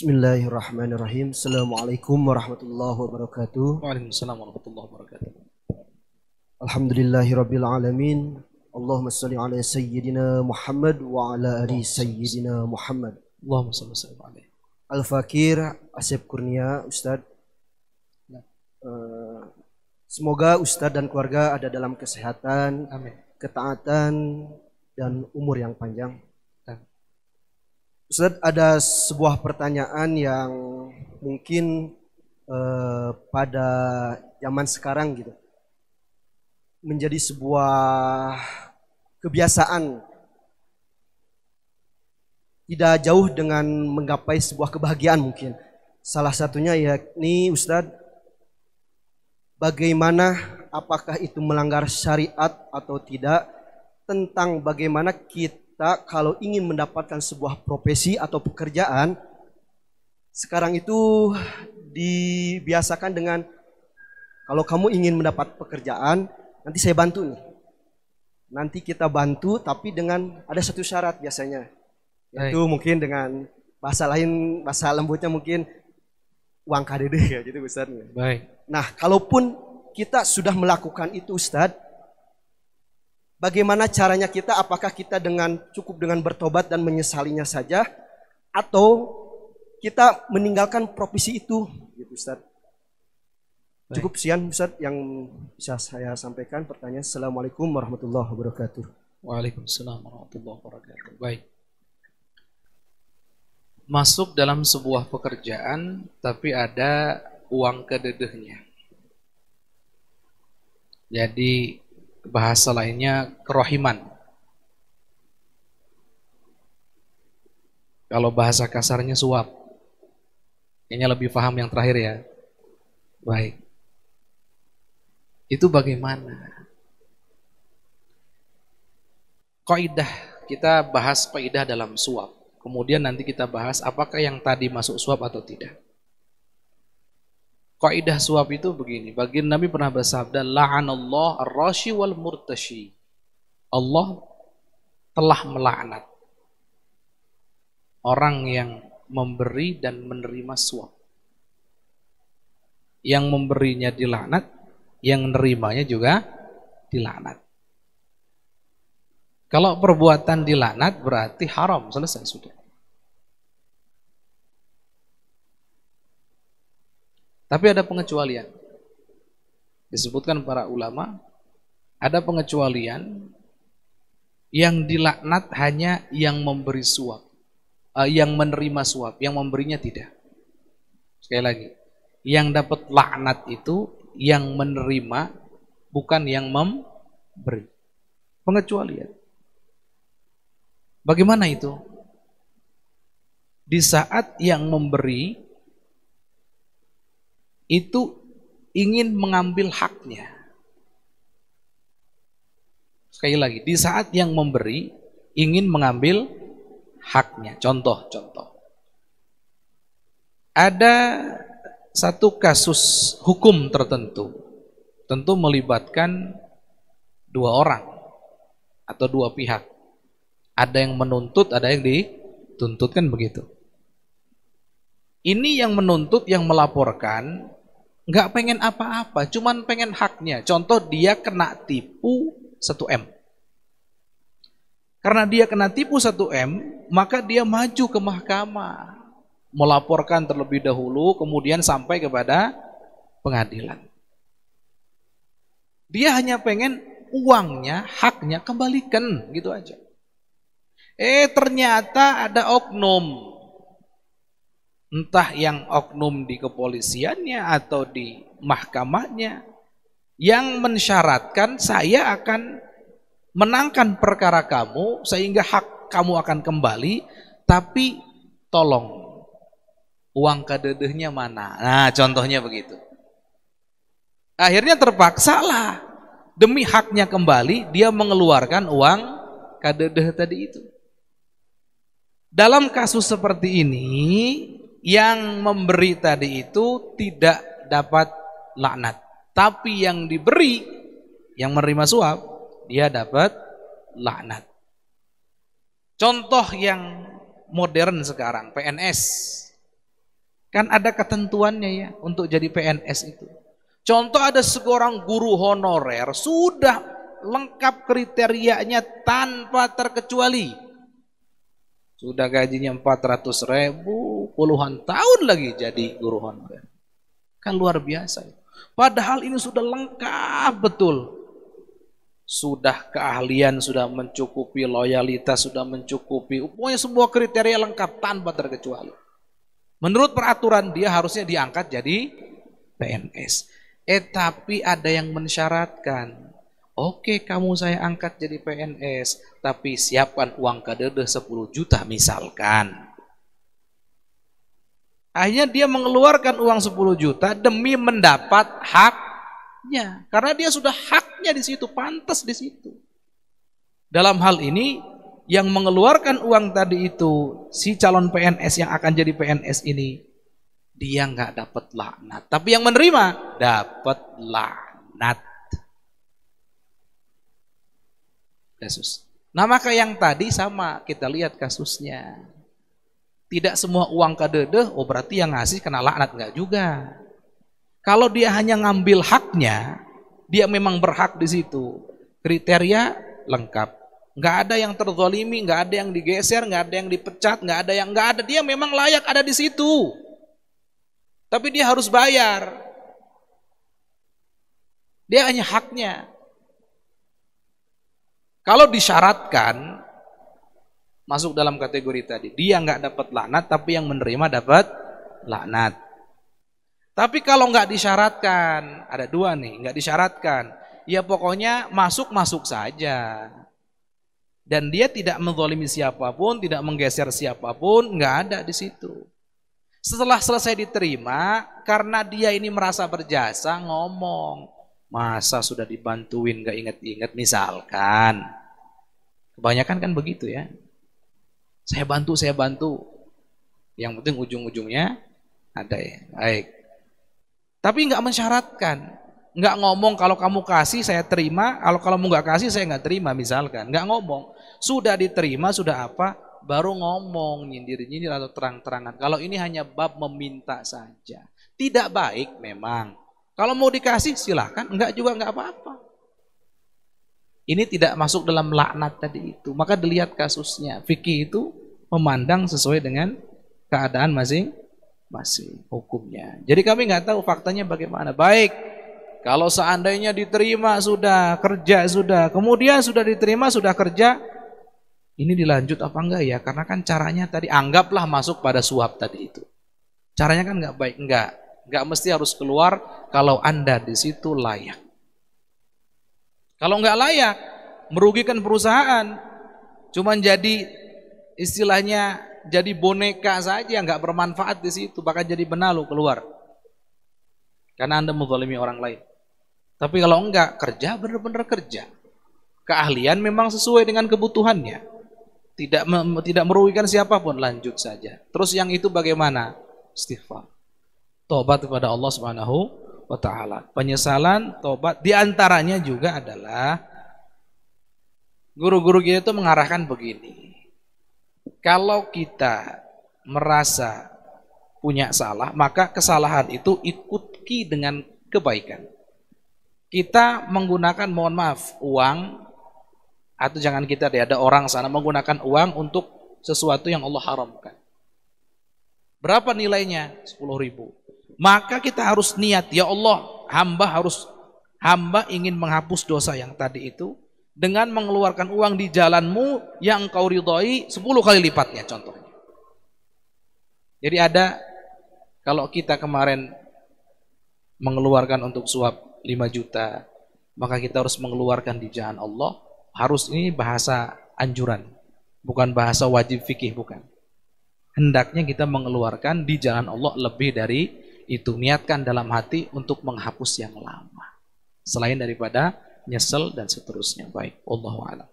Bismillahirrahmanirrahim. Assalamualaikum warahmatullahi wabarakatuh. Waalaikumsalam warahmatullahi wabarakatuh. Alhamdulillahirabbil alamin. Allahumma shalli ala sayyidina Muhammad wa ala ali sayyidina Muhammad. Allahumma shalli wa sallim alaihi. Al-Fakir Asep Kurnia, Ustaz. Semoga Ustaz dan keluarga ada dalam kesehatan, Amin. ketaatan, dan umur yang panjang. Ustaz, ada sebuah pertanyaan yang mungkin pada zaman sekarang gitu menjadi sebuah kebiasaan, tidak jauh dengan menggapai sebuah kebahagiaan mungkin. Salah satunya yakni Ustaz, bagaimana, apakah itu melanggar syariat atau tidak, tentang bagaimana kita kalau ingin mendapatkan sebuah profesi atau pekerjaan, sekarang itu dibiasakan dengan, kalau kamu ingin mendapat pekerjaan, nanti saya bantu nih. Nanti kita bantu, tapi dengan ada satu syarat biasanya. Itu mungkin dengan bahasa lain, bahasa lembutnya mungkin uang KDD ya gitu Ustaz. Baik. Nah, kalaupun kita sudah melakukan itu Ustaz, bagaimana caranya kita? Apakah kita cukup dengan bertobat dan menyesalinya saja, atau kita meninggalkan profesi itu, gitu Ustaz? Baik. Cukup sekian Ustaz yang bisa saya sampaikan. Pertanyaan. Assalamualaikum warahmatullahi wabarakatuh. Waalaikumsalam warahmatullahi wabarakatuh. Baik. Masuk dalam sebuah pekerjaan tapi ada uang kededehnya. Jadi bahasa lainnya kerohiman. Kalau bahasa kasarnya suap. Kayaknya lebih paham yang terakhir ya. Baik. Itu bagaimana? Kaidah, kita bahas kaidah dalam suap. Kemudian nanti kita bahas apakah yang tadi masuk suap atau tidak. Kaidah suap itu begini, baginda Nabi pernah bersabda, la'anallah ar-rashi wal murtashi. Allah telah melaknat orang yang memberi dan menerima suap. Yang memberinya dilaknat, yang menerimanya juga dilaknat. Kalau perbuatan dilaknat berarti haram, selesai sudah. Tapi ada pengecualian. Disebutkan para ulama, ada pengecualian yang dilaknat hanya yang memberi suap, yang menerima suap, yang memberinya tidak. Sekali lagi, yang dapat laknat itu yang menerima, bukan yang memberi. Pengecualian. Bagaimana itu? Di saat yang memberi itu ingin mengambil haknya. Sekali lagi, di saat yang memberi ingin mengambil haknya. Contoh. Ada satu kasus hukum tertentu, tentu melibatkan dua orang atau dua pihak. Ada yang menuntut, ada yang dituntut, kan begitu. Ini yang menuntut, yang melaporkan, nggak pengen apa-apa, cuman pengen haknya. Contoh, dia kena tipu 1 M. Karena dia kena tipu 1 M, maka dia maju ke mahkamah, melaporkan terlebih dahulu, kemudian sampai kepada pengadilan. Dia hanya pengen uangnya, haknya kembalikan, gitu aja. Ternyata ada oknum, entah yang oknum di kepolisiannya atau di mahkamahnya, yang mensyaratkan saya akan menangkan perkara kamu sehingga hak kamu akan kembali, tapi tolong uang kededehnya mana? Nah, contohnya begitu. Akhirnya terpaksalah demi haknya kembali dia mengeluarkan uang kededeh tadi itu. Dalam kasus seperti ini, yang memberi tadi itu tidak dapat laknat, tapi yang diberi, yang menerima suap, dia dapat laknat. Contoh yang modern sekarang, PNS. Kan ada ketentuannya ya untuk jadi PNS itu. Contoh ada seorang guru honorer sudah lengkap kriterianya tanpa terkecuali. Sudah gajinya 400.000, puluhan tahun lagi jadi guru honorer. Kan luar biasa. Padahal ini sudah lengkap betul. Sudah keahlian, sudah mencukupi, loyalitas sudah mencukupi. Pokoknya semua kriteria lengkap tanpa terkecuali. Menurut peraturan dia harusnya diangkat jadi PNS. Tapi ada yang mensyaratkan. Oke, kamu saya angkat jadi PNS, tapi siapkan uang kadede 10 juta misalkan. Akhirnya dia mengeluarkan uang 10 juta demi mendapat haknya. Karena dia sudah haknya di situ, pantas di situ. Dalam hal ini yang mengeluarkan uang tadi itu, si calon PNS yang akan jadi PNS ini, dia nggak dapat laknat. Tapi yang menerima dapat laknat. Kasus. Nah maka yang tadi sama, kita lihat kasusnya. Tidak semua uang kadede, oh berarti yang ngasih kena laknat, nggak juga. Kalau dia hanya ngambil haknya, dia memang berhak di situ. Kriteria lengkap. Nggak ada yang terzalimi, nggak ada yang digeser, nggak ada yang dipecat, nggak ada. Dia memang layak ada di situ. Tapi dia harus bayar. Dia hanya haknya. Kalau disyaratkan, masuk dalam kategori tadi, dia nggak dapat laknat, tapi yang menerima dapat laknat. Tapi kalau nggak disyaratkan, ada dua nih, nggak disyaratkan, ya pokoknya masuk saja. Dan dia tidak menzalimi siapapun, tidak menggeser siapapun, nggak ada di situ. Setelah selesai diterima, karena dia ini merasa berjasa, ngomong, masa sudah dibantuin nggak inget-inget misalkan. Kebanyakan kan begitu ya. Saya bantu. Yang penting ujung-ujungnya ada ya. Baik. Tapi nggak mensyaratkan. Nggak ngomong kalau kamu kasih saya terima, kalau kamu nggak kasih saya nggak terima misalkan. Nggak ngomong. Sudah diterima, sudah apa, baru ngomong nyindir-nyindir atau terang-terangan. Kalau ini hanya bab meminta saja. Tidak baik memang. Kalau mau dikasih silahkan, enggak juga enggak apa-apa. Ini tidak masuk dalam laknat tadi itu. Maka dilihat kasusnya. Fikih itu memandang sesuai dengan keadaan masing-masing hukumnya. Jadi kami nggak tahu faktanya bagaimana. Baik, kalau seandainya diterima sudah, kerja sudah, kemudian sudah diterima sudah kerja, ini dilanjut apa enggak ya? Karena kan caranya tadi anggaplah masuk pada suap tadi itu. Caranya kan nggak baik, nggak mesti harus keluar kalau Anda di situ layak. Kalau nggak layak, merugikan perusahaan, cuman jadi istilahnya jadi boneka saja, nggak bermanfaat di situ, bahkan jadi benalu keluar. Karena Anda menzalimi orang lain. Tapi kalau enggak, kerja benar-benar kerja. Keahlian memang sesuai dengan kebutuhannya. Tidak merugikan siapapun, lanjut saja. Terus yang itu bagaimana? Istighfar. Tobat kepada Allah Subhanahu wa taala. Penyesalan, tobat, di antaranya juga adalah guru-guru kita itu mengarahkan begini. Kalau kita merasa punya salah, maka kesalahan itu ikuti dengan kebaikan. Kita menggunakan, mohon maaf, uang, atau jangan kita deh, ada orang sana menggunakan uang untuk sesuatu yang Allah haramkan. Berapa nilainya? 10.000. Maka kita harus niat, ya Allah, hamba ingin menghapus dosa yang tadi itu dengan mengeluarkan uang di jalanmu yang engkau ridhoi 10 kali lipatnya contohnya. Jadi ada, kalau kita kemarin mengeluarkan untuk suap 5 juta, maka kita harus mengeluarkan di jalan Allah. Harus, ini bahasa anjuran, bukan bahasa wajib fikih, bukan. Hendaknya kita mengeluarkan di jalan Allah lebih dari itu. Niatkan dalam hati untuk menghapus yang lama, selain daripada nyesel dan seterusnya. Baik, wallahu a'lam.